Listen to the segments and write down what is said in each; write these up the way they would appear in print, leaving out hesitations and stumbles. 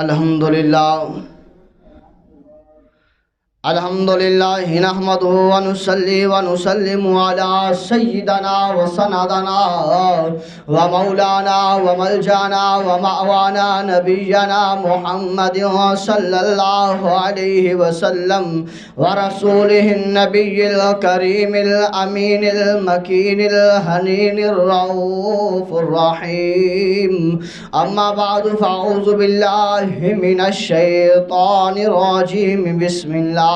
الحمدللہ نحمدہ ونصلی ونسلم علی سیدنا وسندنا ومولانا وملجانا ومأوانا نبینا محمد صلی اللہ علیہ وسلم ورسولہ النبی الکریم الامین المکین الحنین الرؤوف الرحیم اما بعد فاعوذ باللہ من الشیطان الرجیم بسم اللہ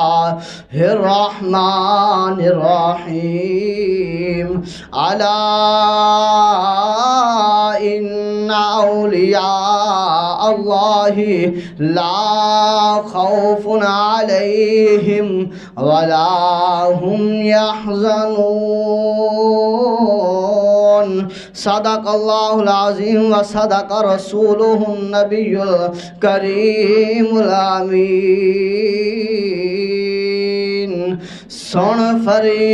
الرحمن الرحیم الا ان اولیاء اللہ لا خوف علیہم ولا هم يحزنون صدق اللہ العظیم وصدق رسولہ النبی الکریم الامین سن فریاد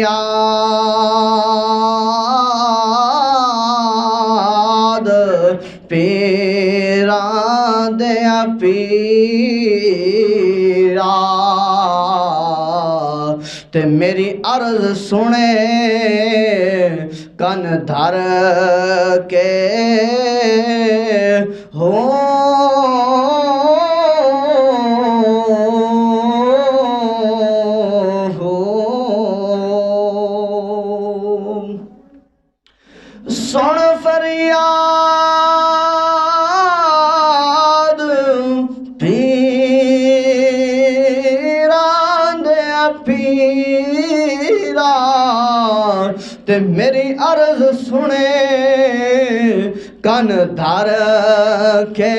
پیران دیا پیرا تے میری عرض سنے کن دھر کے ہو سن فریاد پیران دیا پیرا تے میری عرض سنے کن دھر کے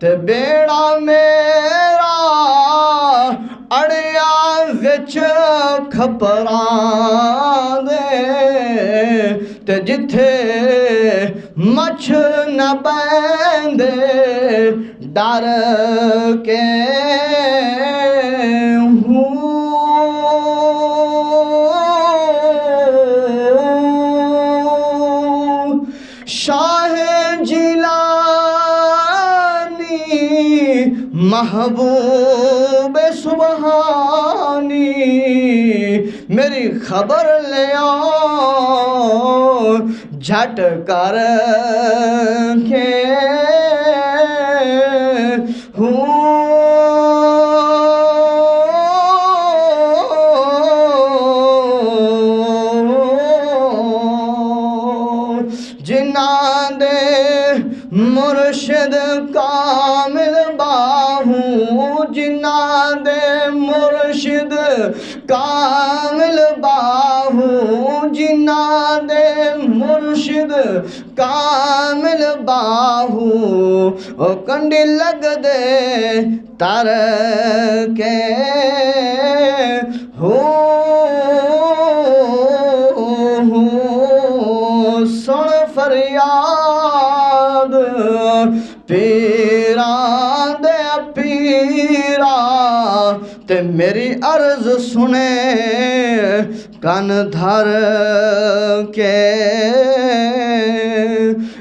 تے بیڑا میرا اڑیا وچ کھپران دے تے جتھے مچھ نہ بیندے ڈر کے شاہ محبوب سبحانی میری خبر لے آؤ جھٹ کر کے جنہاں دے مرشد کامل باہو جنہاں دے مرشد کامل باہو جنہاں دے مرشد کامل باہو او کنڈی لگ دے تر کے سن فریاد پیران دے پیرا تے میری عرض سنے کن دھر کے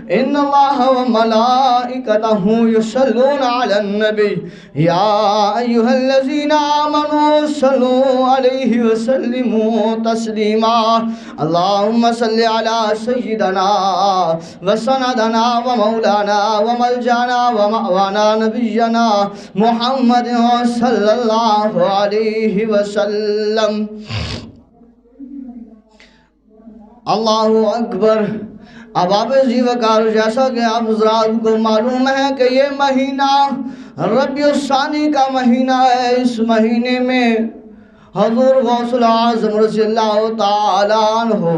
ان اللہ و ملائکتہ یصلون علی النبی یا ایہا الذین آمنوا صلوا علیہ وسلموا تسلیما اللہم صلی علی سیدنا وسندنا ومولانا وملجانا ومأوانا نبینا محمد صلی اللہ علیہ وسلم اللہ اکبر اب آپ وقار جیسا کہ آپ حضرات کو معلوم ہے کہ یہ مہینہ ربیع الثانی کا مہینہ ہے اس مہینے میں حضور غوث العظم رضی اللہ تعالیٰ عنہ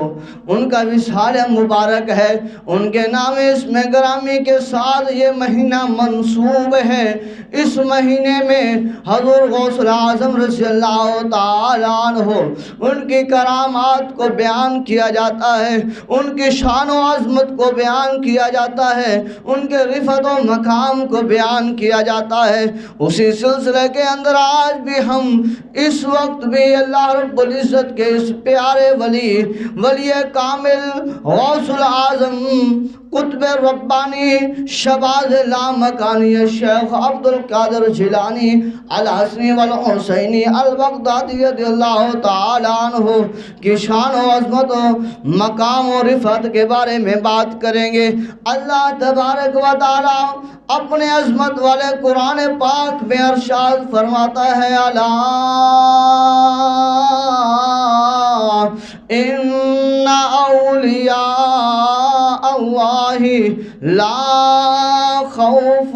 ان کا وصال مبارک ہے ان کے نام اسم گرامی کے ساتھ یہ مہینہ منصوب ہے اس مہینے میں حضور غوث العظم رضی اللہ تعالیٰ عنہ ان کی کرامات کو بیان کیا جاتا ہے ان کی شان و عظمت کو بیان کیا جاتا ہے ان کے رفعت و مقام کو بیان کیا جاتا ہے اسی سلسلے کے اندر آج بھی ہم اس وقت بھی اللہ رب العزت کے اس پیارے ولی کامل غوث العظم قطب ربانی شباز لامکانی شیخ عبد القادر جیلانی الحسنی والحسینی البغدادی رضی اللہ تعالیٰ عنہ کی شان و عظمت و مقام و رفعت کے بارے میں بات کریں گے۔ اللہ تبارک و تعالیٰ اپنے عظمت والے قرآن پاک میں ارشاد فرماتا ہے الا ان اولیاء اللہ لا خوف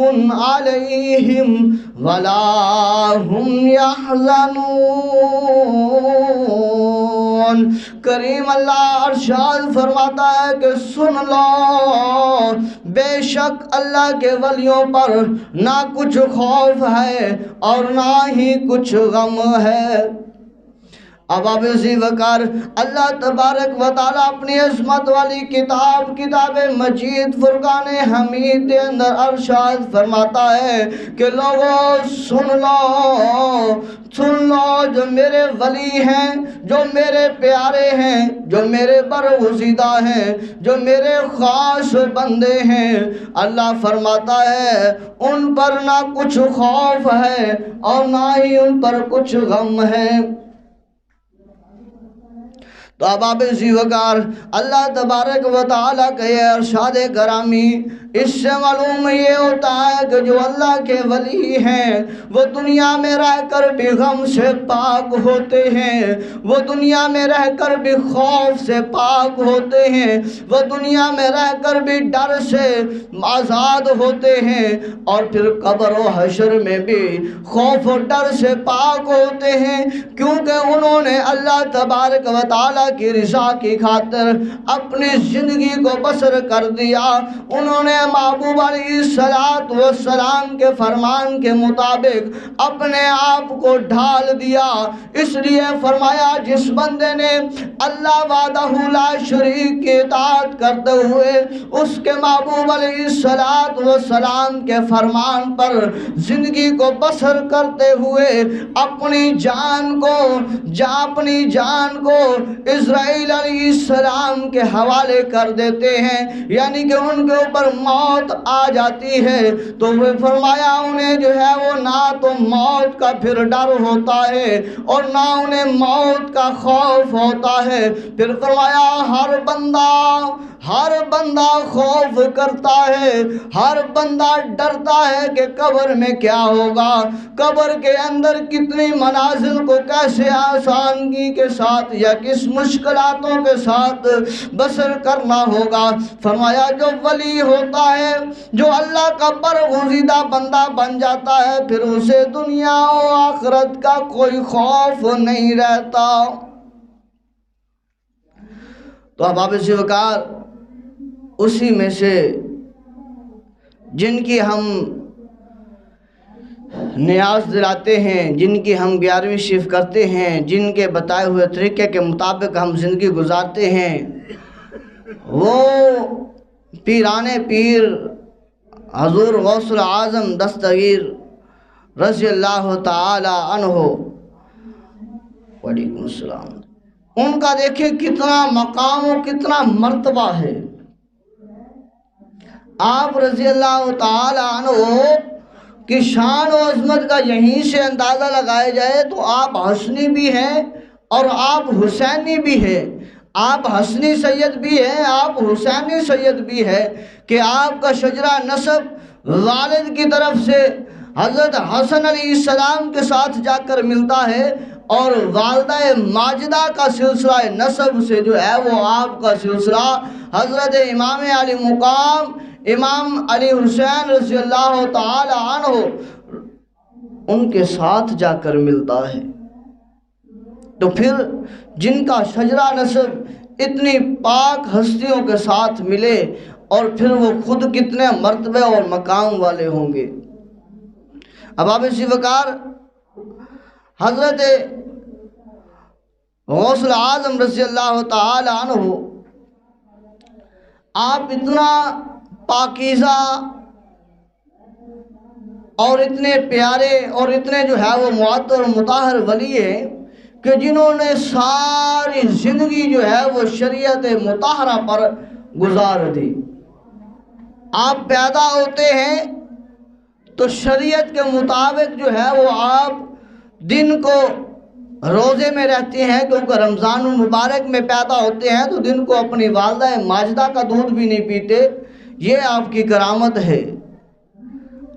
علیہم ولا هم يحزنون۔ کریم اللہ ارشاد فرماتا ہے کہ سن لو، بے شک اللہ کے ولیوں پر نہ کچھ خوف ہے اور نہ ہی کچھ غم ہے۔ اب اب اسی وقار اللہ تبارک و تعالیٰ اپنی عظمت والی کتاب مجید فرقان حمید کے اندر ارشاد فرماتا ہے کہ لوگوں سن لو جو میرے ولی ہیں، جو میرے پیارے ہیں، جو میرے برگزیدہ ہیں، جو میرے خاص بندے ہیں، اللہ فرماتا ہے ان پر نہ کچھ خوف ہے اور نہ ہی ان پر کچھ غم ہے۔ تو اب آپ اسی وقار اللہ تبارک و تعالیٰ کا یہ ارشاد گرامی، اس سے معلوم یہ ہوتا ہے کہ جو اللہ کے ولی ہیں وہ دنیا میں رہ کر بھی غم سے پاک ہوتے ہیں، وہ دنیا میں رہ کر بھی خوف سے پاک ہوتے ہیں، وہ دنیا میں رہ کر بھی ڈر سے آزاد ہوتے ہیں، اور پھر قبر و حشر میں بھی خوف و ڈر سے پاک ہوتے ہیں، کیونکہ انہوں نے اللہ تبارک و تعالیٰ کی رضا کی خاطر اپنی زندگی کو بسر کر دیا۔ انہوں نے محبوب علیہ السلام کے فرمان کے مطابق اپنے آپ کو ڈھال دیا۔ اس لیے فرمایا جس بندے نے اللہ وحدہ لا شریک کی اطاعت کرتے ہوئے اس کے محبوب علیہ السلام کے فرمان پر زندگی کو بسر کرتے ہوئے اپنی جان کو اسرائیل علیہ السلام کے حوالے کر دیتے ہیں، یعنی کہ ان کے اوپر موت آ جاتی ہے، تو وہ فرمایا انہیں جو ہے وہ نہ تو موت کا پھر ڈر ہوتا ہے اور نہ انہیں موت کا خوف ہوتا ہے۔ پھر فرمایا ہر بندہ خوف کرتا ہے، ہر بندہ ڈرتا ہے کہ قبر میں کیا ہوگا، قبر کے اندر کتنی منازل کو کیسے آسانی کے ساتھ یا کس مشکلاتوں کے ساتھ بسر کرنا ہوگا۔ فرمایا جو ولی ہوتا ہے، جو اللہ کا برگزیدہ بندہ بن جاتا ہے، پھر اسے دنیا و آخرت کا کوئی خوف نہیں رہتا۔ تو اب اسی وقار اسی میں سے جن کی ہم نیاز دلاتے ہیں، جن کی ہم 11ویں شریف کرتے ہیں، جن کے بتائے ہوئے طریقے کے مطابق ہم زندگی گزارتے ہیں، وہ پیران پیر حضور غوث العظم دستگیر رضی اللہ تعالی عنہ، وعلیکم السلام، ان کا دیکھیں کتنا مقام و کتنا مرتبہ ہے۔ آپ رضی اللہ تعالی عنہ کی شان و عظمت کا یہیں سے اندازہ لگایا جائے تو آپ حسنی بھی ہیں اور آپ حسینی بھی ہیں، آپ حسنی سید بھی ہیں، آپ حسینی سید بھی ہیں، کہ آپ کا شجرہ نسب والد کی طرف سے حضرت حسن علیہ السلام کے ساتھ جا کر ملتا ہے، اور والدہ ماجدہ کا سلسلہ نسب سے جو ہے وہ آپ کا سلسلہ حضرت امام علی مقام امام علی حسین رضی اللہ تعالی عنہ ان کے ساتھ جا کر ملتا ہے۔ تو پھر جن کا شجرہ نسب اتنی پاک ہستیوں کے ساتھ ملے اور پھر وہ خود کتنے مرتبے اور مقام والے ہوں گے۔ اب آپ اسی وقار حضرت غوث العظم رضی اللہ تعالی عنہ آپ اتنا پاکیزہ اور اتنے پیارے اور اتنے جو ہے وہ معطر و مطہر ولی ہیں کہ جنہوں نے ساری زندگی جو ہے وہ شریعت مطہرہ پر گزار دی۔ آپ پیدا ہوتے ہیں تو شریعت کے مطابق جو ہے وہ آپ دن کو روزے میں رہتے ہیں، کیونکہ رمضان المبارک میں پیدا ہوتے ہیں تو دن کو اپنی والدہ ماجدہ کا دودھ بھی نہیں پیتے، یہ آپ کی کرامت ہے۔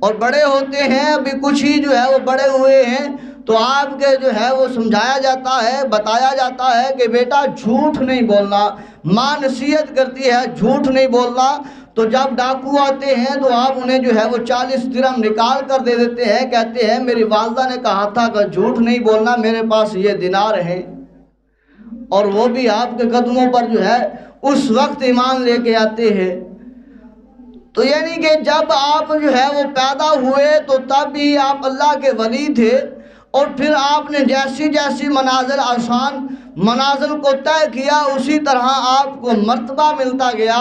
اور بڑے ہوتے ہیں، ابھی کچھ ہی جو ہے وہ بڑے ہوئے ہیں تو آپ کے جو ہے وہ سمجھایا جاتا ہے، بتایا جاتا ہے کہ بیٹا جھوٹ نہیں بولنا، ماں نصیحت کرتی ہے جھوٹ نہیں بولنا، تو جب ڈاکو آتے ہیں تو آپ انہیں جو ہے وہ 40 درہم نکال کر دے دیتے ہیں، کہتے ہیں میری والدہ نے کہا تھا کہ جھوٹ نہیں بولنا، میرے پاس یہ دینار ہیں، اور وہ بھی آپ کے قدموں پر جو ہے اس وقت ایمان لے کے آتے ہیں۔ تو یعنی کہ جب آپ جو ہے وہ پیدا ہوئے تو تب بھی آپ اللہ کے ولی تھے، اور پھر آپ نے جیسی جیسی منازل آسان منازل کو طے کیا، اسی طرح آپ کو مرتبہ ملتا گیا،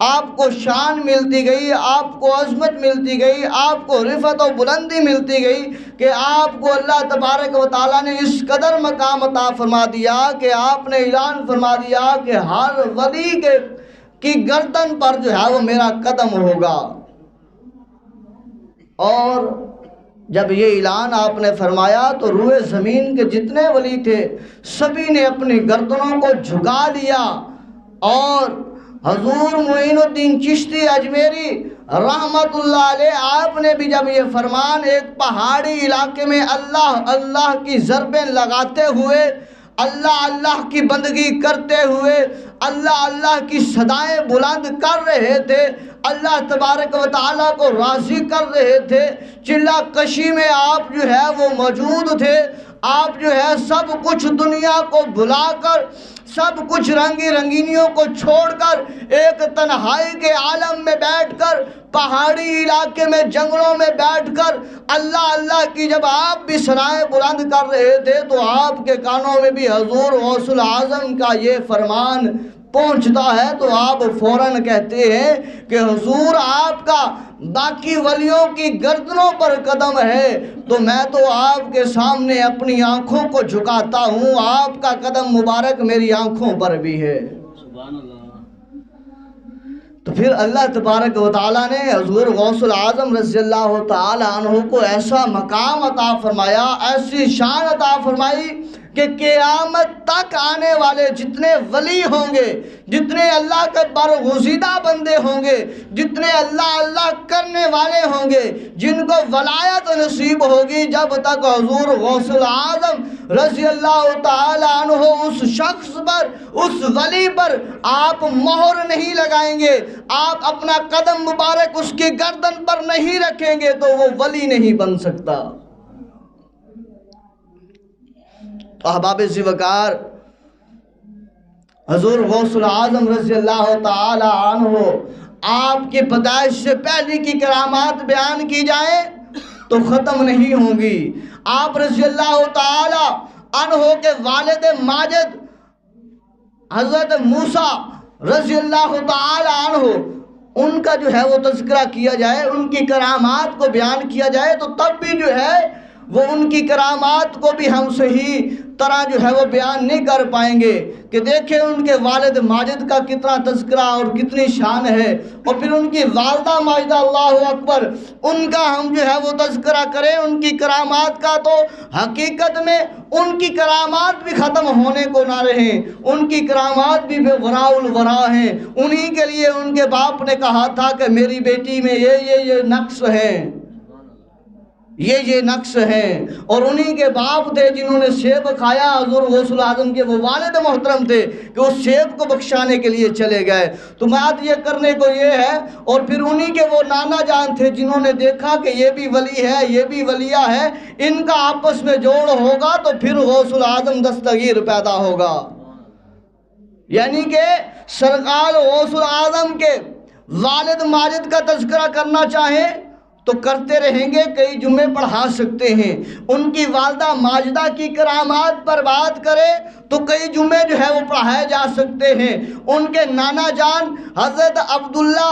آپ کو شان ملتی گئی، آپ کو عظمت ملتی گئی، آپ کو رفعت و بلندی ملتی گئی کہ آپ کو اللہ تبارک و تعالیٰ نے اس قدر مقام عطا فرما دیا کہ آپ نے اعلان فرما دیا کہ ہر ولی کی گردن پر جو ہے وہ میرا قدم ہوگا۔ اور جب یہ اعلان آپ نے فرمایا تو روئے زمین کے جتنے ولی تھے سبھی نے اپنی گردنوں کو جھکا لیا، اور حضور معین الدین چشتی اجمیری رحمت اللہ علیہ آپ نے بھی جب یہ فرمان ایک پہاڑی علاقے میں اللہ اللہ کی ضربیں لگاتے ہوئے، اللہ اللہ کی بندگی کرتے ہوئے، اللہ اللہ کی صدائیں بلند کر رہے تھے، اللہ تبارک و تعالیٰ کو راضی کر رہے تھے، چلہ کشی میں آپ جو ہے وہ موجود تھے، آپ جو ہے سب کچھ دنیا کو بھلا کر، سب کچھ رنگی رنگینیوں کو چھوڑ کر ایک تنہائی کے عالم میں بیٹھ کر، پہاڑی علاقے میں جنگلوں میں بیٹھ کر اللہ اللہ کی جب آپ بھی صدائیں بلند کر رہے تھے تو آپ کے کانوں میں بھی حضور غوث العظم کا یہ فرمان پہنچتا ہے، تو آپ فوراً کہتے ہیں کہ حضور آپ کا باقی ولیوں کی گردنوں پر قدم ہے، تو میں تو آپ کے سامنے اپنی آنکھوں کو جھکاتا ہوں، آپ کا قدم مبارک میری آنکھوں پر بھی ہے۔ سبحان اللہ۔ تو پھر اللہ تبارک و تعالیٰ نے حضور غوث العظم رضی اللہ تعالیٰ عنہ کو ایسا مقام عطا فرمایا، ایسی شان عطا فرمائی کہ قیامت تک آنے والے جتنے ولی ہوں گے، جتنے اللہ کے برگزیدہ بندے ہوں گے، جتنے اللہ اللہ کرنے والے ہوں گے، جن کو ولایت نصیب ہوگی، جب تک حضور غوث العظم رضی اللہ تعالیٰ عنہ اس شخص پر، اس ولی پر آپ مہر نہیں لگائیں گے، آپ اپنا قدم مبارک اس کی گردن پر نہیں رکھیں گے تو وہ ولی نہیں بن سکتا۔ تو احباب ذوقار، حضور غوث العظم رضی اللہ تعالی عنہ آپ کی پیدائش سے پہلے کی کرامات بیان کی جائیں تو ختم نہیں ہوں گی۔ آپ رضی اللہ تعالی عنہ کے والد ماجد حضرت موسیٰ رضی اللہ تعالی عنہ، ان کا جو ہے وہ تذکرہ کیا جائے، ان کی کرامات کو بیان کیا جائے تو تب بھی جو ہے وہ ان کی کرامات کو بھی ہم صحیح طرح جو ہے وہ بیان نہیں کر پائیں گے کہ دیکھیں ان کے والد ماجد کا کتنا تذکرہ اور کتنی شان ہے، اور پھر ان کی والدہ ماجدہ، اللہ اکبر، ان کا ہم جو ہے وہ تذکرہ کریں ان کی کرامات کا، تو حقیقت میں ان کی کرامات بھی ختم ہونے کو نہ رہیں، ان کی کرامات بھی بے وراء الورا ہیں۔ انہی کے لیے ان کے باپ نے کہا تھا کہ میری بیٹی میں یہ نقص ہیں، یہ نقص ہیں، اور انہی کے باپ تھے جنہوں نے سیب کھایا، حضور غوث العظم کے وہ والد محترم تھے کہ اس سیب کو بخشانے کے لیے چلے گئے۔ تو بات یہ کرنے کو یہ ہے، اور پھر انہی کے وہ نانا جان تھے جنہوں نے دیکھا کہ یہ بھی ولی ہے، یہ بھی ولیہ ہے، ان کا آپس میں جوڑ ہوگا تو پھر غوث العظم دستگیر پیدا ہوگا۔ یعنی کہ سرکار غوث العظم کے والد ماجد کا تذکرہ کرنا چاہیں تو کرتے رہیں گے، کئی جمعے پڑھا سکتے ہیں، ان کی والدہ ماجدہ کی کرامات پر بات کرے تو کئی جمعے جو ہے وہ پڑھائے جا سکتے ہیں، ان کے نانا جان حضرت عبداللہ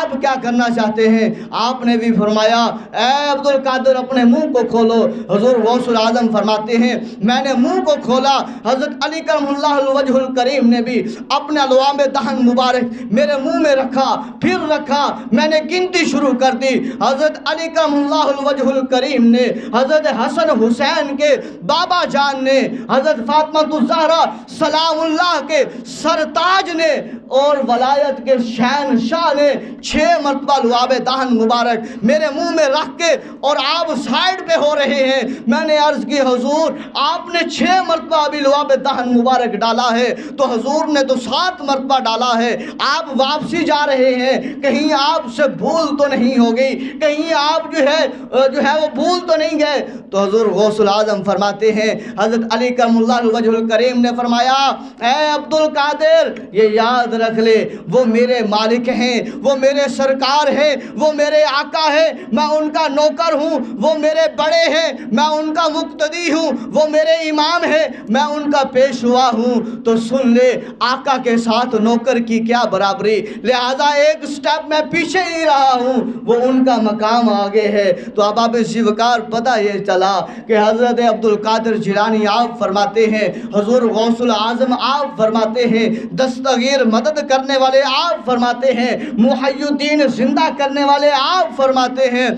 آپ کیا کرنا چاہتے ہیں؟ آپ نے بھی فرمایا اے عبد القادر اپنے منہ کو کھولو۔ حضور غوث الاعظم فرماتے ہیں میں نے منہ کو کھولا، حضرت علی کرم اللہ الوجہ الکریم نے بھی اپنا لوام دہن مبارک میرے منہ میں رکھا، پھر رکھا، میں نے گنتی شروع کر دی۔ حضرت علی کرم اللہ الوجہ الکریم نے، حضرت حسن حسین کے بابا جان نے، حضرت فاطمہ الزہرا سلام اللہ کے سرتاج نے اور ولایت کے شہنشاہ نے 6 مرتبہ لعاب دہن مبارک میرے منہ میں رکھ کے، اور آپ سائیڈ پہ ہو رہے ہیں۔ میں نے عرض کی حضور آپ نے 6 مرتبہ ابھی لعاب دہن مبارک ڈالا ہے، تو حضور نے تو 7 مرتبہ ڈالا ہے، آپ واپسی جا رہے ہیں، کہیں آپ سے بھول تو نہیں ہو گئی، کہیں آپ جو ہے وہ بھول تو نہیں گئے؟ تو حضور غوث الاعظم فرماتے ہیں، حضرت علی کرم اللہ وجہ الکریم نے فرمایا اے عبد القادر یہ یاد رکھ لے، وہ میرے مالک ہیں، وہ میرے سرکار ہیں، وہ میرے آقا ہیں، میں ان کا نوکر ہوں، وہ میرے بڑے ہیں، میں ان کا مقتدی ہوں، وہ میرے امام ہیں، میں ان کا پیشوا ہوں۔ تو سن لے آقا کے ساتھ نوکر کی کیا برابری، لہذا ایک سٹیپ میں پیچھے ہی رہا ہوں، وہ ان کا مقام آگے ہے۔ تو اباب زیوکار پتہ یہ چلا کہ حضرت عبد القادر جیلانی آپ فرماتے ہیں، حضور غوث العظم آپ فرماتے ہیں، دستگیر مدد کرنے والے آپ فرماتے ہیں، محی الدین زندہ کرنے والے آپ فرماتے ہیں،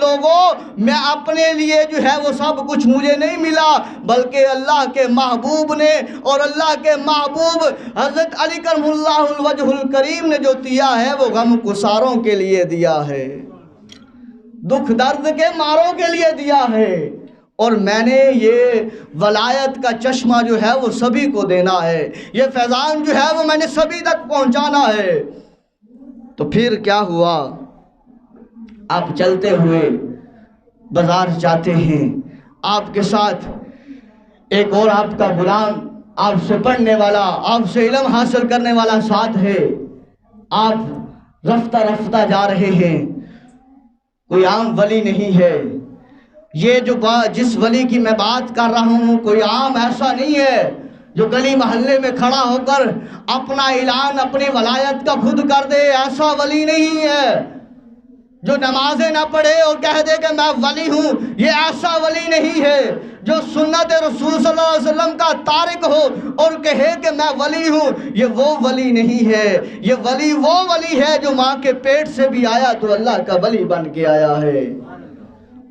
لوگوں میں اپنے لیے جو ہے وہ سب کچھ مجھے نہیں ملا، بلکہ اللہ کے محبوب نے، اور اللہ کے محبوب حضرت علی کرم اللہ الوجہ الکریم نے جو دیا ہے وہ غم گساروں کے لیے دیا ہے، دکھ درد کے ماروں کے لیے دیا ہے، اور میں نے یہ ولایت کا چشمہ جو ہے وہ سبھی کو دینا ہے، یہ فیضان جو ہے وہ میں نے سبھی تک پہنچانا ہے۔ تو پھر کیا ہوا؟ آپ چلتے ہوئے بازار جاتے ہیں، آپ کے ساتھ ایک اور آپ کا غلام، آپ سے پڑھنے والا، آپ سے علم حاصل کرنے والا ساتھ ہے، آپ رفتہ رفتہ جا رہے ہیں، کوئی عام ولی نہیں ہے، یہ جو جس ولی کی میں بات کر رہا ہوں کوئی عام ایسا نہیں ہے جو گلی محلے میں کھڑا ہو کر اپنا اعلان اپنی ولایت کا خود کر دے، ایسا ولی نہیں ہے۔ جو نمازیں نہ پڑھے اور کہہ دے کہ میں ولی ہوں، یہ ایسا ولی نہیں ہے۔ جو سنت رسول صلی اللہ علیہ وسلم کا تارک ہو اور کہے کہ میں ولی ہوں، یہ وہ ولی نہیں ہے۔ یہ ولی وہ ولی ہے جو ماں کے پیٹ سے بھی آیا تو اللہ کا ولی بن کے آیا ہے۔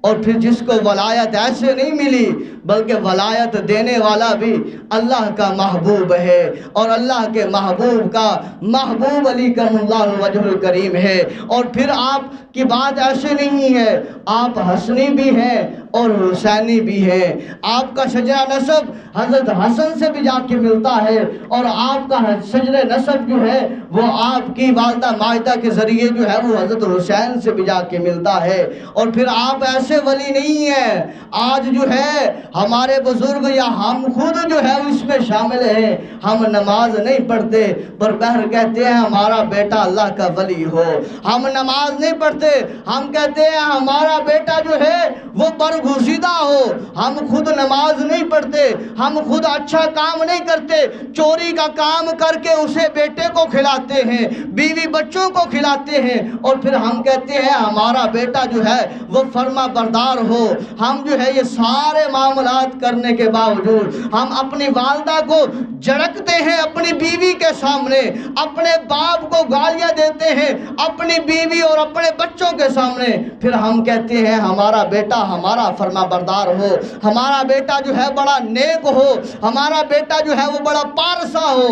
اور پھر جس کو ولایت ایسے نہیں ملی بلکہ ولایت دینے والا بھی اللہ کا محبوب ہے، اور اللہ کے محبوب کا محبوب علی کرم اللہ وجہ الکریم ہے۔ اور پھر آپ کی بات ایسے نہیں ہے، آپ حسنی بھی ہیں اور حسینی بھی ہیں، آپ کا شجرہ نسب حضرت حسن سے بھی جا کے ملتا ہے، اور آپ کا شجرہ نسب جو ہے وہ آپ کی والدہ ماجدہ کے ذریعے جو ہے وہ حضرت حسین سے بھی جا کے ملتا ہے۔ اور پھر آپ ایسے ولی نہیں ہیں، آج جو ہے ہمارے بزرگ یا ہم خود جو ہے اس میں شامل ہیں، ہم نماز نہیں پڑھتے پر بہر کہتے ہیں ہمارا بیٹا اللہ کا ولی ہو، ہم نماز نہیں پڑھتے ہم کہتے ہیں ہمارا بیٹا جو ہے وہ برگزیدہ ہو، ہم خود نماز نہیں پڑھتے، ہم خود اچھا کام نہیں کرتے، چوری کا کام کر کے اسے بیٹے کو کھلاتے ہیں، بیوی بچوں کو کھلاتے ہیں، اور پھر ہم کہتے ہیں ہمارا بیٹا جو ہے وہ فرما بردار ہو۔ ہم جو ہے یہ سارے معاملات کرنے کے باوجود ہم اپنی والدہ کو جھڑکتے ہیں اپنی بیوی کے سامنے، اپنے باپ کو گالیاں دیتے ہیں اپنی بیوی اور اپنے بچوں کے سامنے، پھر ہم کہتے ہیں ہمارا بیٹا ہمارا فرما بردار ہو، ہمارا بیٹا جو ہے بڑا نیک ہو، ہمارا بیٹا جو ہے وہ بڑا پارسا ہو۔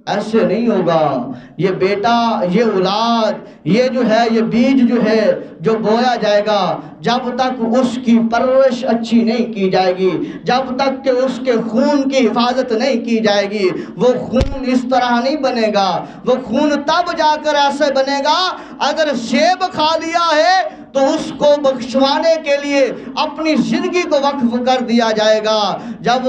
ایسے نہیں ہوگا۔ یہ بیٹا، یہ اولاد، یہ جو ہے یہ بیج جو ہے جو بویا جائے گا، جب تک اس کی پرورش اچھی نہیں کی جائے گی، جب تک کہ اس کے خون کی حفاظت نہیں کی جائے گی، وہ خون اس طرح نہیں بنے گا۔ وہ خون تب جا کر ایسے بنے گا اگر سیب کھا لیا ہے تو اس کو بخشوانے کے لیے اپنی زندگی کو وقف کر دیا جائے گا۔ جب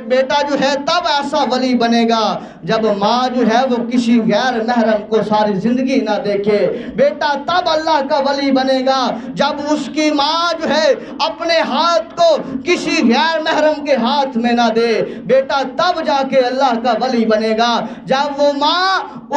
بیٹا جو ہے تب ایسا ولی بنے گا جب ماں جو ہے وہ کسی غیر محرم کو ساری زندگی نہ دیکھے۔ بیٹا تب اللہ کا ولی بنے گا جب اس کی ماں جو ہے اپنے ہاتھ کو کسی غیر محرم کے ہاتھ میں نہ دے۔ بیٹا تب جا کے اللہ کا ولی بنے گا جب وہ ماں،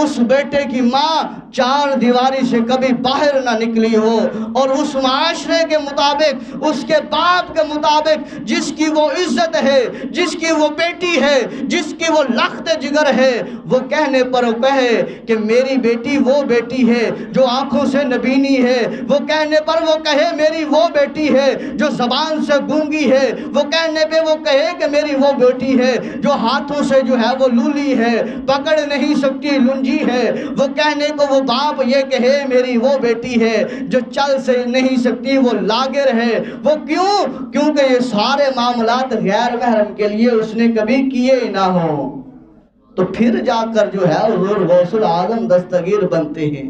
اس بیٹے کی ماں چار دیواری سے کبھی باہر نہ نکلی ہو اور اس معاشرے کے مطابق، اس کے باپ کے مطابق جس کی وہ عزت ہے، جس کی وہ بیٹی ہے، جس کی وہ لخت جگر ہے، وہ کہنے پر وہ کہے کہ میری بیٹی وہ بیٹی ہے جو آنکھوں سے نبینی ہے، وہ کہنے پر وہ کہے میری وہ بیٹی ہے جو زبان سے گونگی ہے، وہ کہنے پہ وہ کہے کہ میری وہ بیٹی ہے جو ہاتھوں سے جو ہے وہ لولی ہے، پکڑ نہیں سکتی لنجی ہے، وہ کہنے کو وہ باپ یہ کہے میری وہ بیٹی ہے جو چل سے نہیں سکتی وہ لاگر ہے۔ وہ کیونکہ یہ سارے معاملات غیر محرم کے لیے اس نے کبھی کیے ہی نہ ہوں۔ تو پھر جا کر جو ہے حضور غوث العظم دستگیر بنتے ہیں۔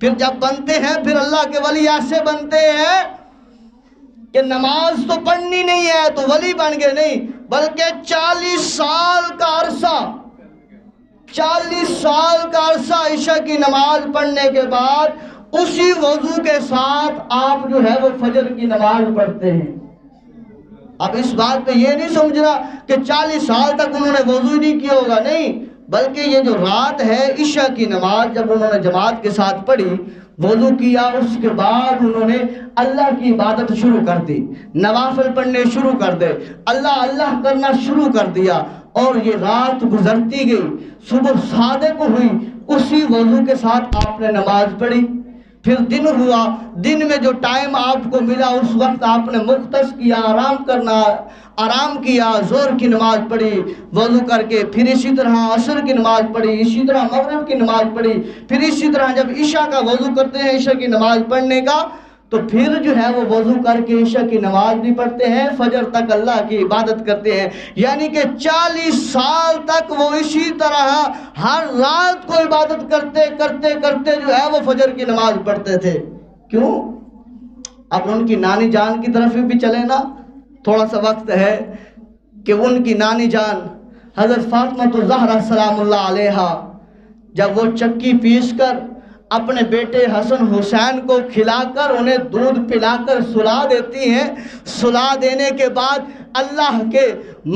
پھر جب بنتے ہیں پھر اللہ کے ولی ایسے بنتے ہیں کہ نماز تو پڑھنی نہیں ہے تو ولی بن گئے نہیں، بلکہ 40 سال کا عرصہ 40 سال کا عرصہ عشاء کی نماز پڑھنے کے بعد اسی وضو کے ساتھ آپ جو ہے وہ فجر کی نماز پڑھتے ہیں۔ اب اس بات پہ یہ نہیں سمجھنا کہ 40 سال تک انہوں نے وضو نہیں کیا ہوگا، نہیں، بلکہ یہ جو رات ہے عشاء کی نماز جب انہوں نے جماعت کے ساتھ پڑھی، وضو کیا، اس کے بعد انہوں نے اللہ کی عبادت شروع کر دی، نوافل پڑھنے شروع کر دے، اللہ اللہ کرنا شروع کر دیا، اور یہ رات گزرتی گئی، صبح صادق ہوئی، اسی وضو کے ساتھ آپ نے نماز پڑھی۔ پھر دن ہوا، دن میں جو ٹائم آپ کو ملا اس وقت آپ نے مختص کیا، آرام کیا، ظہر کی نماز پڑھی وضو کر کے، پھر اسی طرح عصر کی نماز پڑھی، اسی طرح مغرب کی نماز پڑھی، پھر اسی طرح جب عشاء کا وضو کرتے ہیں عشاء کی نماز پڑھنے کا، تو پھر جو ہے وہ وضو کر کے عشاء کی نماز بھی پڑھتے ہیں، فجر تک اللہ کی عبادت کرتے ہیں۔ یعنی کہ 40 سال تک وہ اسی طرح ہر رات کو عبادت کرتے کرتے کرتے جو ہے وہ فجر کی نماز پڑھتے تھے۔ کیوں؟ اب ان کی نانی جان کی طرف بھی چلے نا، تھوڑا سا وقت ہے کہ ان کی نانی جان حضرت فاطمہ الزہرا سلام اللہ علیہا جب وہ چکی پیس کر اپنے بیٹے حسن حسین کو کھلا کر انہیں دودھ پلا کر سلا دیتی ہیں، سلا دینے کے بعد اللہ کے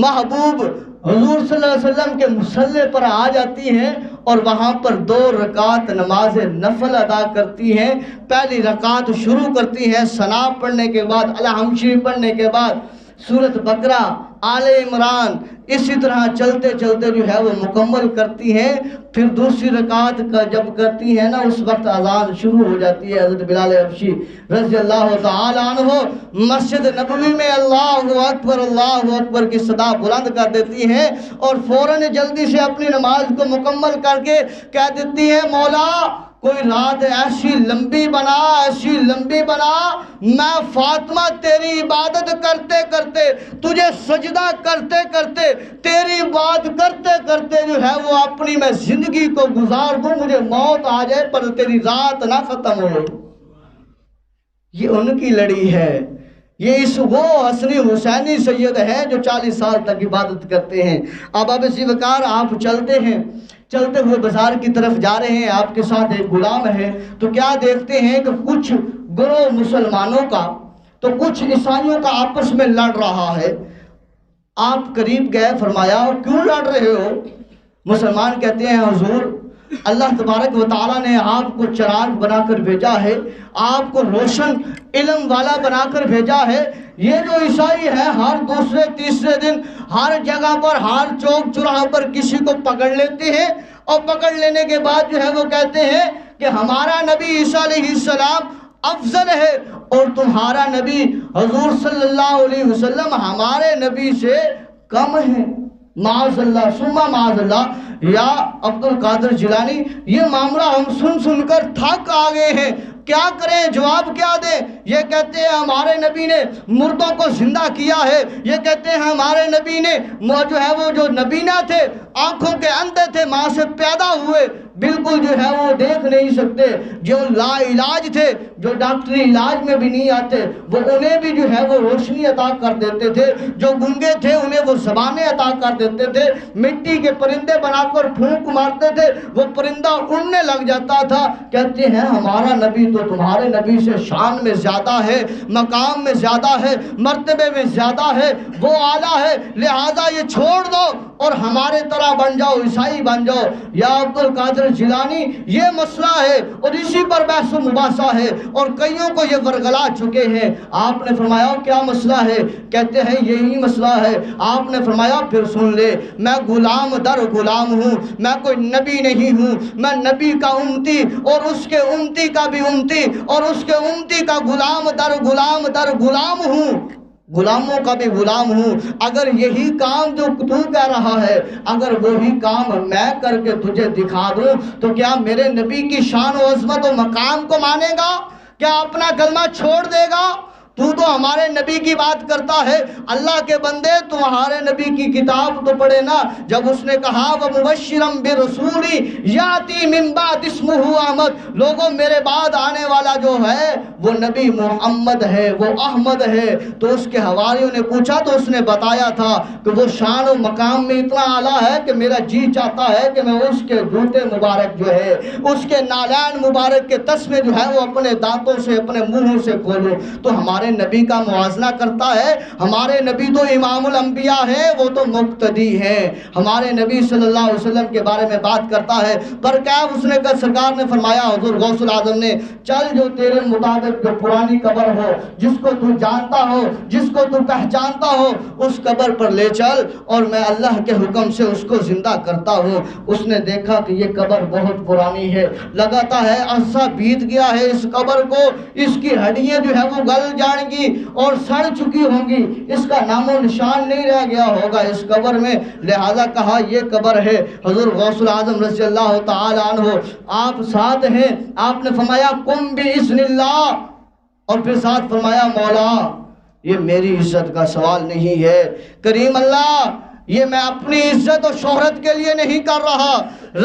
محبوب حضور صلی اللہ علیہ وسلم کے مصلی پر آ جاتی ہیں اور وہاں پر 2 رکعت نماز نفل ادا کرتی ہیں۔ پہلی رکعت شروع کرتی ہیں ثنا پڑھنے کے بعد، الحمد شریف پڑھنے کے بعد سورۃ بقرہ، آل عمران، اسی طرح چلتے چلتے جو ہے وہ مکمل کرتی ہیں۔ پھر دوسری رکعت کا جب کرتی ہیں نا اس وقت اذان شروع ہو جاتی ہے۔ حضرت بلال حبشی رضی اللہ تعالی عنہ مسجد نبوی میں اللہ اکبر کی صدا بلند کر دیتی ہیں اور فوراً جلدی سے اپنی نماز کو مکمل کر کے کہہ دیتی ہیں مولا کوئی رات ایسی لمبی بنا میں فاطمہ تیری عبادت کرتے کرتے، تجھے سجدہ کرتے کرتے، تیری بات کرتے کرتے جو ہے وہ اپنی میں زندگی کو گزار دوں، مجھے موت آ جائے پر تیری رات نہ ختم ہو۔ یہ ان کی لڑی ہے، یہ وہ حسنی حسینی سید ہیں جو 40 سال تک عبادت کرتے ہیں۔ اب اسی وقار آپ چلتے ہوئے بازار کی طرف جا رہے ہیں، آپ کے ساتھ ایک غلام ہے، تو کیا دیکھتے ہیں کہ کچھ گروہ مسلمانوں کا تو کچھ عیسائیوں کا آپس میں لڑ رہا ہے۔ آپ قریب گئے، فرمایا کیوں لڑ رہے ہو؟ مسلمان کہتے ہیں حضور اللہ تبارک و تعالیٰ نے آپ کو چراغ بنا کر بھیجا ہے، آپ کو روشن علم والا بنا کر بھیجا ہے۔ یہ جو عیسائی ہے ہر دوسرے تیسرے دن ہر جگہ پر، ہر چوک چوراہے پر کسی کو پکڑ لیتے ہیں اور پکڑ لینے کے بعد جو ہے وہ کہتے ہیں کہ ہمارا نبی عیسیٰ علیہ السلام افضل ہے اور تمہارا نبی حضور صلی اللہ علیہ وسلم ہمارے نبی سے کم ہے۔ معاذ اللہ ثم معاذ اللہ۔ یا عبد القادر جیلانی، یہ معاملہ ہم سن کر تھک آ گئے ہیں، کیا کریں، جواب کیا دیں؟ یہ کہتے ہیں ہمارے نبی نے مردوں کو زندہ کیا ہے، یہ کہتے ہیں ہمارے نبی نے جو ہے وہ جو نبینا تھے، آنکھوں کے اندھے تھے، ماں سے پیدا ہوئے، بالکل جو ہے وہ دیکھ نہیں سکتے، جو لا علاج تھے، جو ڈاکٹری علاج میں بھی نہیں آتے، وہ انہیں بھی جو ہے وہ روشنی عطا کر دیتے تھے، جو گنگے تھے انہیں وہ زبانیں عطا کر دیتے تھے، مٹی کے پرندے بنا کر پھونک مارتے تھے، وہ پرندہ اڑنے لگ جاتا تھا۔ کہتے ہیں ہمارا نبی تو تمہارے نبی سے شان میں زیادہ ہے، مقام میں زیادہ ہے، مرتبے میں زیادہ ہے، وہ اعلیٰ ہے، لہذا یہ چھوڑ دو، اور ہمارے طرح بن جاؤ، عیسائی بن جاؤ، یا عبد القادر جیلانی، یہ مسئلہ ہے اور اسی پر بحث و مباحثہ ہے اور کئیوں کو یہ ورگلا چکے ہیں۔ آپ نے فرمایا کیا مسئلہ ہے؟ کہتے ہیں یہی مسئلہ ہے۔ آپ نے فرمایا پھر سن لے، میں غلام در غلام ہوں، میں کوئی نبی نہیں ہوں، میں نبی کا امتی اور اس کے امتی کا بھی امتی اور اس کے امتی کا غلام در غلام در غلام ہوں، غلاموں کا بھی غلام ہوں۔ اگر یہی کام جو تو کہہ رہا ہے، اگر وہی کام میں کر کے تجھے دکھا دوں تو کیا میرے نبی کی شان و عظمت و مقام کو مانے گا؟ کیا اپنا کلمہ چھوڑ دے گا؟ تو ہمارے نبی کی بات کرتا ہے۔ اللہ کے بندے تمہارے نبی کی کتاب تو پڑھے نا، جب اس نے کہا وَمُبَشِّرًا بِرَسُولٍ یَأْتِی مِن بَعْدِی اسْمُهُ احمد، لوگوں میرے بعد آنے والا جو ہے وہ نبی محمد ہے، وہ احمد ہے۔ تو اس کے حواریوں نے پوچھا تو اس نے بتایا تھا کہ وہ شان و مقام میں اتنا اعلیٰ ہے کہ میرا جی چاہتا ہے کہ میں اس کے جوتے مبارک جو ہے، اس کے نالین مبارک کے تسمے جو ہے وہ اپنے دانتوں سے، اپنے منہوں سے کھولوں۔ تو ہمارے نبی کا موازنہ کرتا ہے۔ ہمارے نبی تو امام الانبیاء ہے، وہ تو مقتدی ہے۔ ہمارے نبی صلی اللہ علیہ وسلم کے بارے میں بات کرتا ہے، پر کیا اس نے کہا، سرکار نے فرمایا، حضور غوث العظم نے، چل جو تیرے مطابق جو پرانی قبر ہو، جس کو تو جانتا ہو، جس کو تو پہچانتا ہو، اس قبر پر لے چل اور میں اللہ کے حکم سے اس کو زندہ کرتا ہوں۔ اس نے دیکھا کہ یہ قبر بہت پرانی ہے، لگاتا ہے عرصہ بیت گیا ہے اس قبر کو، اس کی ہڈیاں جو ہے وہ گل جائیں گی اور سڑ چکی ہوں گی، اس کا نام و نشان نہیں رہ گیا ہوگا اس قبر میں، لہذا کہا یہ قبر ہے۔ حضور غوث العظم رضی اللہ تعالی عنہ آپ ساتھ ہیں، آپ نے فرمایا قم باذن اللہ، اور پھر ساتھ فرمایا مولا یہ میری عزت کا سوال نہیں ہے، کریم اللہ یہ میں اپنی عزت اور شہرت کے لیے نہیں کر رہا،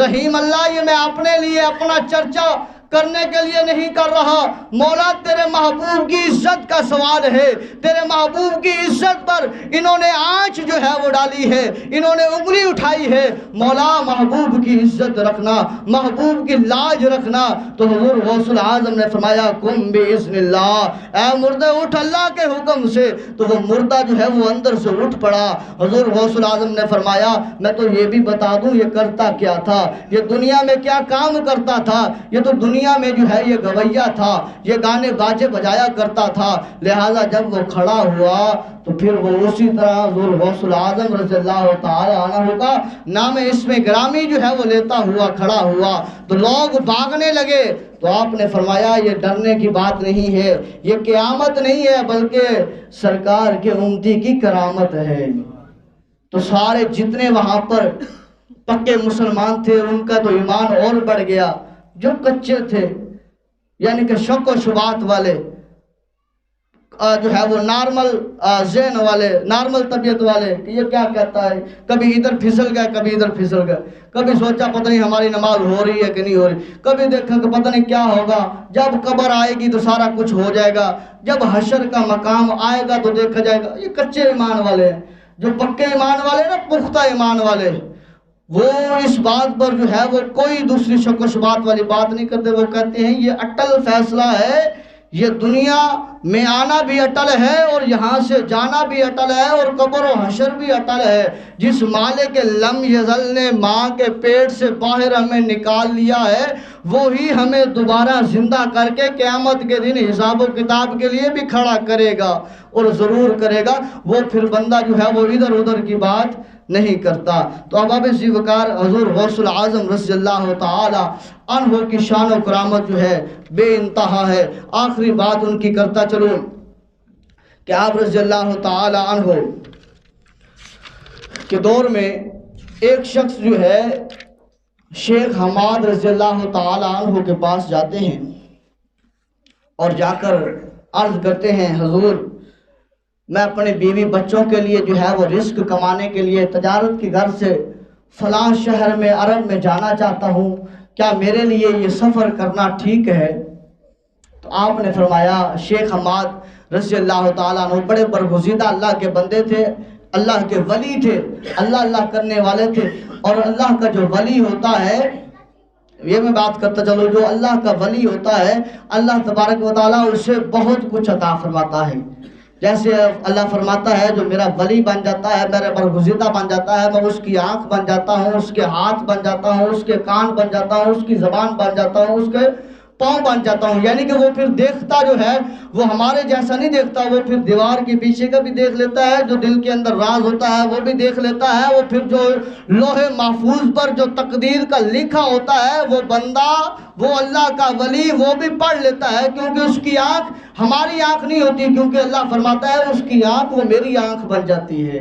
رحیم اللہ یہ میں اپنے لیے اپنا چرچا کرنے کے لیے نہیں کر رہا، مولا تیرے محبوب کی عزت کا سوال ہے، تیرے محبوب کی عزت پر انہوں نے آنچ جو ہے وہ ڈالی ہے، انہوں نے انگلی اٹھائی ہے، مولا محبوب کی عزت رکھنا، محبوب کی لاج رکھنا۔ تو حضور غوث العظم نے فرمایا قم باذن اللہ، اے مردے اٹھ اللہ کے حکم سے۔ تو وہ مردہ جو ہے وہ اندر سے اٹھ پڑا۔ حضور غوث العظم نے فرمایا میں تو یہ بھی بتا دوں یہ کرتا کیا تھا، یہ دنیا میں کیا کام کرتا تھا، یہ تو دنیا میں جو ہے یہ گویا تھا، یہ گانے باجے بجایا کرتا تھا، لہٰذا جب وہ کھڑا ہوا تو پھر وہ اسی طرح حضور غوث العظم رضی اللہ تعالی عنہ کا نام اسم گرامی جو ہے وہ لیتا ہوا کھڑا ہوا، تو لوگ بھاگنے لگے۔ تو آپ نے فرمایا یہ ڈرنے کی بات نہیں ہے، یہ قیامت نہیں ہے، بلکہ سرکار کے امتی کی کرامت ہے۔ تو سارے جتنے وہاں پر پکے مسلمان تھے ان کا تو ایمان اور بڑھ گیا، جو کچے تھے یعنی کہ شک و شبہات والے جو ہے وہ نارمل ذہن والے، نارمل طبیعت والے کہ یہ کیا کہتا ہے، کبھی ادھر پھسل گئے کبھی ادھر پھسل گئے، کبھی سوچا پتہ نہیں ہماری نماز ہو رہی ہے کہ نہیں ہو رہی، کبھی دیکھا کہ پتہ نہیں کیا ہوگا، جب قبر آئے گی تو سارا کچھ ہو جائے گا، جب حشر کا مقام آئے گا تو دیکھا جائے گا۔ یہ کچے ایمان والے ہیں، جو پکے ایمان والے نا، پختہ ایمان والے، وہ اس بات پر جو ہے وہ کوئی دوسری شک و شبہات والی بات نہیں کرتے، وہ کہتے ہیں یہ اٹل فیصلہ ہے، یہ دنیا میں آنا بھی اٹل ہے اور یہاں سے جانا بھی اٹل ہے اور قبر و حشر بھی اٹل ہے۔ جس مالک لم یزل نے ماں کے پیٹ سے باہر ہمیں نکال لیا ہے، وہی ہمیں دوبارہ زندہ کر کے قیامت کے دن حساب و کتاب کے لیے بھی کھڑا کرے گا اور ضرور کرے گا۔ وہ پھر بندہ جو ہے وہ ادھر ادھر کی بات نہیں کرتا۔ تو اباب ذی وقار حضور غوث العظم رضی اللہ تعالی عنہ کی شان و کرامت جو ہے بے انتہا ہے۔ آخری بات ان کی کرتا چلوں کہ آپ رضی اللہ تعالی عنہ کے دور میں ایک شخص جو ہے شیخ حماد رضی اللہ تعالی عنہ کے پاس جاتے ہیں اور جا کر عرض کرتے ہیں حضور میں اپنے بیوی بچوں کے لیے جو ہے وہ رزق کمانے کے لیے تجارت کی غرض سے فلاں شہر میں عرب میں جانا چاہتا ہوں، کیا میرے لیے یہ سفر کرنا ٹھیک ہے؟ تو آپ نے فرمایا شیخ حماد رضی اللہ تعالیٰ عنہ بڑے برگزیدہ اللہ کے بندے تھے، اللہ کے ولی تھے، اللہ کرنے والے تھے، اور اللہ کا جو ولی ہوتا ہے، یہ میں بات کرتا چلو، جو اللہ کا ولی ہوتا ہے اللہ تبارک و تعالیٰ اسے بہت کچھ عطا فرماتا ہے۔ جیسے اللہ فرماتا ہے جو میرا ولی بن جاتا ہے، میرا برگزیدہ بن جاتا ہے، میں اس کی آنکھ بن جاتا ہوں، اس کے ہاتھ بن جاتا ہوں، اس کے کان بن جاتا ہوں، اس کی زبان بن جاتا ہوں، اس کے پاؤں بن جاتا ہوں. یعنی کہ وہ پھر دیکھتا جو ہے وہ ہمارے جیسا نہیں دیکھتا، وہ پھر دیوار کے پیچھے کا بھی دیکھ لیتا ہے، جو دل کے اندر راز ہوتا ہے وہ بھی دیکھ لیتا ہے. وہ پھر جو لوح محفوظ پر جو تقدیر کا لکھا ہوتا ہے وہ بندہ، وہ اللہ کا ولی وہ بھی پڑھ لیتا ہے، کیونکہ اس کی آنکھ ہماری آنکھ نہیں ہوتی، کیونکہ اللہ فرماتا ہے اس کی آنکھ وہ میری آنکھ بن جاتی ہے.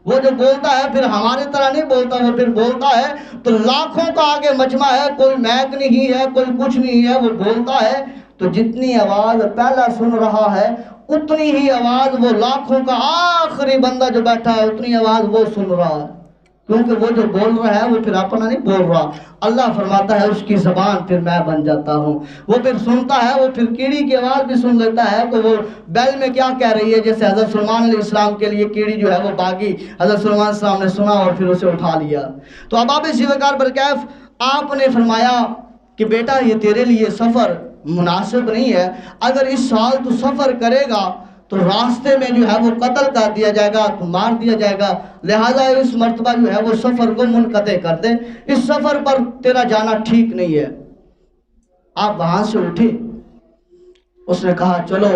وہ جو بولتا ہے پھر ہمارے طرح نہیں بولتا، وہ پھر بولتا ہے تو لاکھوں کا آگے مجمع ہے، کوئی میک نہیں ہے، کوئی کچھ نہیں ہے، وہ بولتا ہے تو جتنی آواز پہلا سن رہا ہے اتنی ہی آواز وہ لاکھوں کا آخری بندہ جو بیٹھا ہے اتنی آواز وہ سن رہا ہے، کیونکہ وہ جو بول رہا ہے وہ پھر اپنا نہیں بول رہا. اللہ فرماتا ہے اس کی زبان پھر میں بن جاتا ہوں. وہ پھر سنتا ہے، وہ پھر کیڑی کی آواز بھی سن لیتا ہے تو وہ بیل میں کیا کہہ رہی ہے. جیسے حضرت سلیمان علیہ السلام کے لیے کیڑی جو ہے وہ باغی، حضرت سلیمان علیہ السلام نے سنا اور پھر اسے اٹھا لیا. تو اب آپ اسی وقار برکیف آپ نے فرمایا کہ بیٹا یہ تیرے لیے سفر مناسب نہیں ہے، اگر اس سال تو سفر کرے گا تو راستے میں جو ہے وہ قتل کر دیا جائے گا، تو مار دیا جائے گا، لہذا اس مرتبہ جو ہے وہ سفر کو منقطع کر دے، اس سفر پر تیرا جانا ٹھیک نہیں ہے. آپ وہاں سے اٹھے، اس نے کہا چلو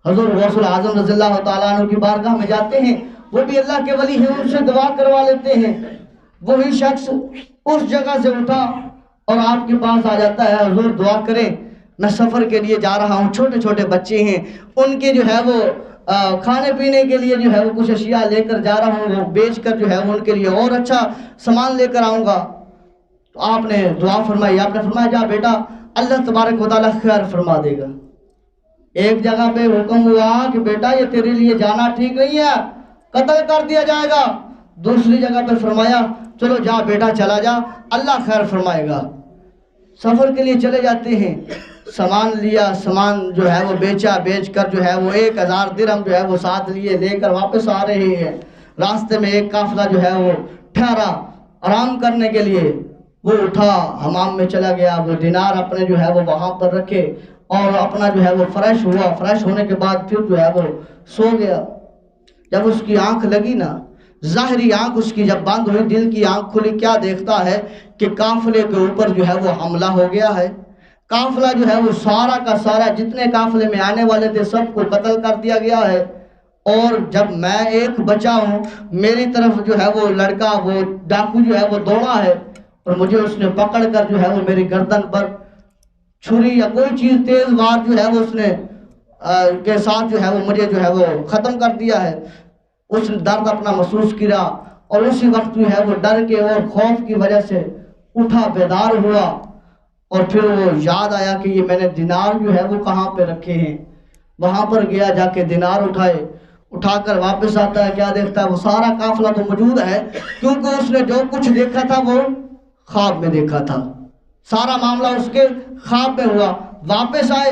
حضور غوث الاعظم رضی اللہ تعالیٰ عنہ کی بارگاہ میں جاتے ہیں، وہ بھی اللہ کے ولی ہیں، ان سے دعا کروا لیتے ہیں. وہی شخص اس جگہ سے اٹھا اور آپ کے پاس آ جاتا ہے، حضور دعا کریں، میں سفر کے لیے جا رہا ہوں، چھوٹے چھوٹے بچے ہیں، ان کے جو ہے وہ کھانے پینے کے لیے جو ہے وہ کچھ اشیاء لے کر جا رہا ہوں، وہ بیچ کر جو ہے وہ ان کے لیے اور اچھا سامان لے کر آؤں گا. تو آپ نے دعا فرمائی، آپ نے فرمایا جا بیٹا اللہ تبارک و تعالیٰ خیر فرما دے گا. ایک جگہ پہ حکم ہوا کہ بیٹا یہ تیرے لیے جانا ٹھیک نہیں ہے، قتل کر دیا جائے گا. دوسری جگہ پہ فرمایا چلو جا بیٹا چلا جا، اللہ خیر فرمائے گا. سفر کے لیے چلے جاتے ہیں، سامان لیا، سامان جو ہے وہ بیچا، بیچ کر جو ہے وہ 1000 درہم جو ہے وہ ساتھ لیے، لے کر واپس آ رہے ہیں. راستے میں ایک قافلہ جو ہے وہ ٹھہرا آرام کرنے کے لیے، وہ اٹھا حمام میں چلا گیا، وہ دینار اپنے جو ہے وہ وہاں پر رکھے اور اپنا جو ہے وہ فریش ہوا. فریش ہونے کے بعد پھر جو ہے وہ سو گیا. جب اس کی آنکھ لگی نا، ظاہری آنکھ اس کی جب بند ہوئی، دل کی آنکھ کھلی، کیا دیکھتا ہے کہ قافلے کے اوپر جو ہے وہ حملہ ہو گیا ہے. قافلہ جو ہے وہ سارا کا سارا جتنے قافلے میں آنے والے تھے سب کو قتل کر دیا گیا ہے. اور جب میں ایک بچا ہوں، میری طرف جو ہے وہ لڑکا، وہ ڈاکو جو ہے وہ دوڑا ہے اور مجھے اس نے پکڑ کر جو ہے وہ میری گردن پر چھری یا کوئی چیز تیز وار جو ہے وہ اس نے کے ساتھ جو ہے وہ مجھے جو ہے وہ ختم کر دیا ہے. اس نے درد اپنا محسوس کیا اور اسی وقت جو ہے وہ ڈر کے اور خوف کی وجہ سے اٹھا، بیدار ہوا اور پھر وہ یاد آیا کہ یہ میں نے دینار جو ہے وہ کہاں پہ رکھے ہیں. وہاں پر گیا، جا کے دینار اٹھا کر واپس آتا ہے، کیا دیکھتا ہے وہ سارا قافلہ تو موجود ہے، کیونکہ اس نے جو کچھ دیکھا تھا وہ خواب میں دیکھا تھا. سارا معاملہ اس کے خواب میں ہوا. واپس آئے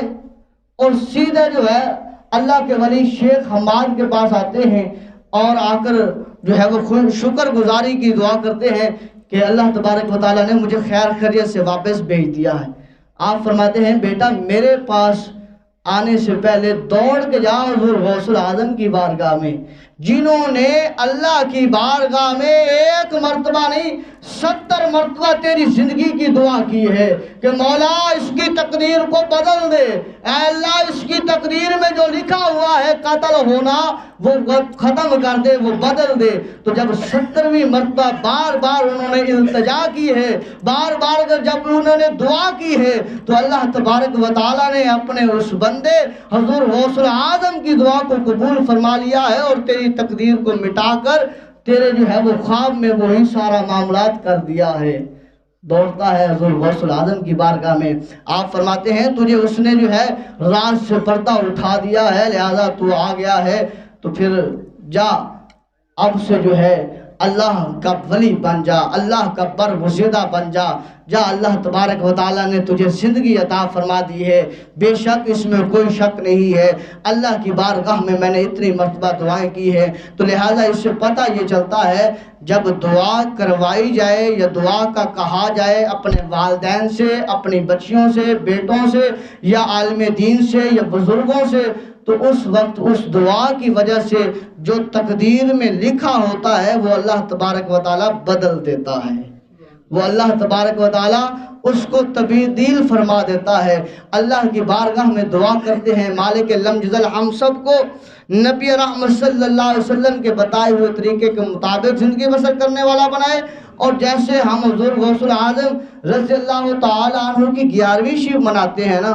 اور سیدھے جو ہے اللہ کے ولی شیخ حماد کے پاس آتے ہیں اور آ کر جو ہے وہ شکر گزاری کی دعا کرتے ہیں کہ اللہ تبارک و تعالیٰ نے مجھے خیر خیریت سے واپس بھیج دیا ہے. آپ فرماتے ہیں بیٹا میرے پاس آنے سے پہلے دوڑ کے جا حضور غوث الاعظم کی بارگاہ میں، جنہوں نے اللہ کی بارگاہ میں ایک مرتبہ نہیں 70 مرتبہ تیری زندگی کی دعا کی ہے کہ مولا اس کی تقدیر کو بدل دے، اے اللہ اس کی تقدیر میں جو لکھا ہوا ہے قتل ہونا وہ ختم کر دے، وہ بدل دے. تو جب 70ویں مرتبہ بار بار انہوں نے التجا کی ہے، بار بار جب انہوں نے دعا کی ہے، تو اللہ تبارک و تعالیٰ نے اپنے اس بندے حضور غوث الاعظم کی دعا کو قبول فرما لیا ہے اور تیری تقدیر کو مٹا کر تیرے جو ہے وہ خواب میں وہی سارا معاملات کر دیا ہے. دوڑتا ہے حضور غوث الاعظم کی بارگاہ میں. آپ فرماتے ہیں تجھے اس نے جو ہے راز سے پردہ اٹھا دیا ہے، لہذا تو آ گیا ہے، تو پھر جا اب سے جو ہے اللہ کا ولی بن جا، اللہ کا برگزیدہ بن جا. جا اللہ تبارک و تعالیٰ نے تجھے زندگی عطا فرما دی ہے، بے شک اس میں کوئی شک نہیں ہے. اللہ کی بارگاہ میں میں نے اتنی مرتبہ دعائیں کی ہے، تو لہٰذا اس سے پتہ یہ چلتا ہے جب دعا کروائی جائے یا دعا کا کہا جائے اپنے والدین سے، اپنی بچیوں سے، بیٹوں سے یا عالم دین سے یا بزرگوں سے، تو اس وقت اس دعا کی وجہ سے جو تقدیر میں لکھا ہوتا ہے وہ اللہ تبارک و تعالیٰ بدل دیتا ہے، وہ اللہ تبارک و تعالیٰ اس کو تبدیل فرما دیتا ہے۔ اللہ کی بارگاہ میں دعا کرتے ہیں مالک لم یزل ہم سب کو نبی رحمت صلی اللہ علیہ وسلم کے بتائے ہوئے طریقے کے مطابق زندگی بسر کرنے والا بنائے، اور جیسے ہم حضور غوث العظم رضی اللہ تعالی عنہ کی 11ویں شب مناتے ہیں نا،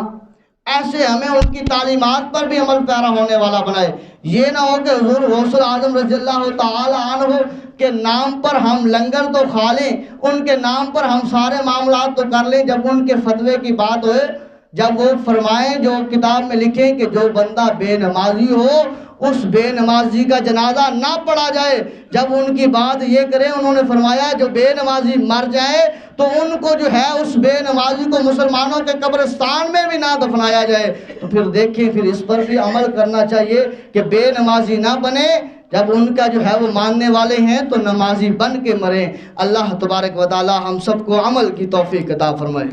ایسے ہمیں ان کی تعلیمات پر بھی عمل پیرا ہونے والا بنائے۔ یہ نہ ہو کہ حضور غوث العظم رضی اللہ تعالی عنہ کے نام پر ہم لنگر تو کھا لیں، ان کے نام پر ہم سارے معاملات تو کر لیں، جب ان کے فتوے کی بات ہوئے، جب وہ فرمائیں جو کتاب میں لکھیں کہ جو بندہ بے نمازی ہو اس بے نمازی کا جنازہ نہ پڑھا جائے، جب ان کی بات یہ کریں انہوں نے فرمایا جو بے نمازی مر جائے تو ان کو جو ہے اس بے نمازی کو مسلمانوں کے قبرستان میں بھی نہ دفنایا جائے۔ تو پھر دیکھیں پھر اس پر بھی عمل کرنا چاہیے کہ بے نمازی نہ بنے، جب ان کا جو ہے وہ ماننے والے ہیں تو نمازی بن کے مریں۔ اللہ تبارک و تعالی ہم سب کو عمل کی توفیق عطا فرمائے۔